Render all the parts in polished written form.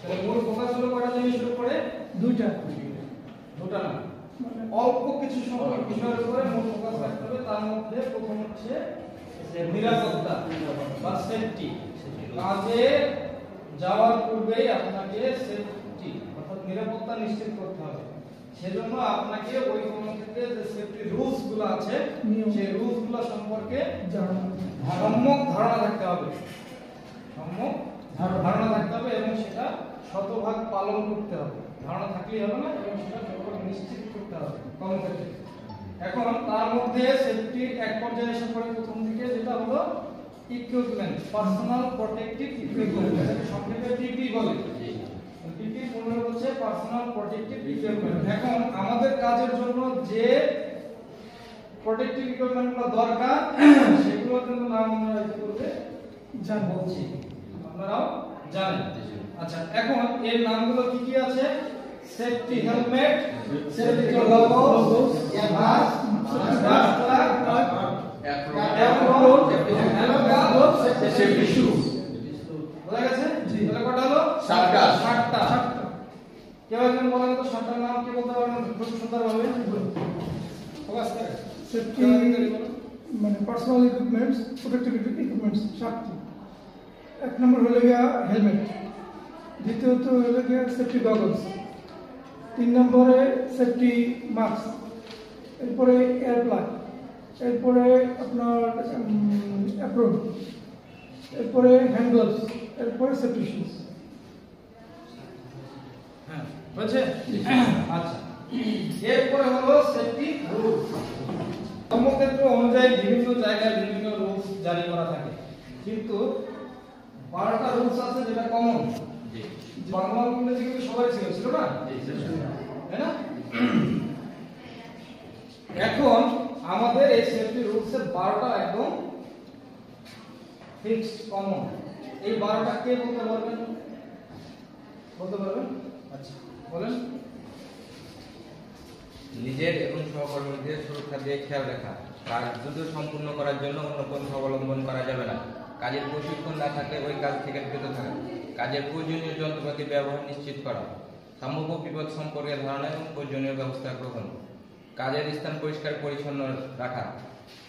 তাহলে মূল ফোকাস হলো কয়টা জিনিসের উপরে? দুইটা না, অল্প কিছু সংখ্যক বিষয়ের উপরে মূল ফোকাস রাখতে হবে। তার মধ্যে প্রথম হচ্ছে নিরাপত্তা বা সেফটি। কাজে যাওয়ার পূর্বেই আপনাকে সেফটি অর্থাৎ নিরাপত্তা নিশ্চিত করতে হবে। সেজন্য আপনাকে ওই কর্মক্ষেত্রে যে সেফটি রুলস গুলো আছে সেই রুলস গুলো সম্পর্কে সম্যক ধারণা থাকতে হবে, সম্যক ধারণা থাকতে হবে এবং সেটা শতভাগ পালন করতে হবে। ধারণা থাকলেই হবে না, এবং সেটা শতভাগ নিশ্চিত করতে হবে কর্মক্ষেত্রে। এখন তার মধ্যে সেফটি এক পর্যায়ে এসে পড়ে প্রথম দিকে, যেটা হলো ইকুইপমেন্ট, পার্সোনাল প্রোটেক্টিভ ইকুইপমেন্ট, এটাকে সংক্ষেপে পিপি বলে। পিপি পূর্ণ হচ্ছে পার্সোনাল প্রোটেক্টিভ ইকুইপমেন্ট। এখন আমাদের কাজের জন্য যে প্রোটেক্টিভ ইকুইপমেন্টগুলো দরকার সেগুলো কিন্তু নাম আমরা ইতিপূর্বে বলছি, আপনারাও জানেন। আচ্ছা, এখন এর নামগুলো কি কি আছে? Safety helmet, safety goggles, glass, safety শু। বোঝা গেছে? তাহলে কটা হলো? 7টা। কেউ একজন বলেন তো 7টার নাম কি বলতে পারবেন খুব সুন্দরভাবে? ফোকাস করে সেফটি মানে পার্সোনাল ইকুইপমেন্টস, প্রোটেক্টিভ ইকুইপমেন্টস 7টি। এক নম্বর হলো গিয়া হেলমেট, দ্বিতীয়ত হলো গিয়া সেফটি গগলস, 3 নম্বরে সেফটি মাস্ক, এরপরে এয়ার প্লাগ, এরপরে আপনার অ্যাপ্রন, এরপরে হ্যান্ড গ্লাভস, এরপরে সেফটি শুজ। হ্যাঁ, বুঝছে? আচ্ছা, এরপরে হলো সেফটি রুলস। কর্মক্ষেত্র অনুযায়ী বিভিন্ন জায়গায় বিভিন্ন রুলস জারি করা থাকে, কিন্তু 12টা রুলস আছে যেটা কমন। জি, বাংলা ইংরেজি কিন্তু সবাই ছিল না? তাই না? এখন আমাদের এই সেফটি রুলস এর 12টা একদম ফিক্সড কমন। এই 12টা কে বলতে পারবেন? আচ্ছা, বলেন। নিজের এবং সহকর্মীদের সুরক্ষা দিয়ে খেয়াল রাখা, কাজ দ্রুত সম্পূর্ণ করার জন্য অন্য পন্থা অবলম্বন করা যাবে না, কাজের প্রশিক্ষণ না থাকলে ওই কাজ থেকে বিরত থাকা, কাজের প্রয়োজনীয় যন্ত্রপাতি ব্যবহার নিশ্চিত করা, সম্ভাব্য বিপদ সম্পর্কে ধারণা এবং প্রয়োজনীয় ব্যবস্থা গ্রহণ, কাজের স্থান পরিষ্কার পরিচ্ছন্ন রাখা,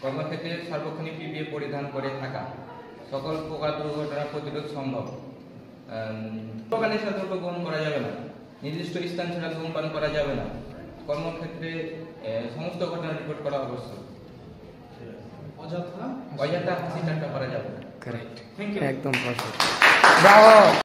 কর্মক্ষেত্রে সার্বক্ষণিক পিপিই পরিধান করে থাকা, সকল প্রকার দুর্ঘটনা প্রতিরোধ সম্ভব, নেশা দ্রব্য গ্রহণ করা যাবে না, নির্দিষ্ট স্থান ছাড়া ধূমপান করা যাবে না, কর্মক্ষেত্রে সমস্ত ঘটনা রিপোর্ট করা আবশ্যক, অযথা হাসি ঠাট্টা করা যাবে না। কারেক্ট, একদম পারফেক্ট, ব্রাভো।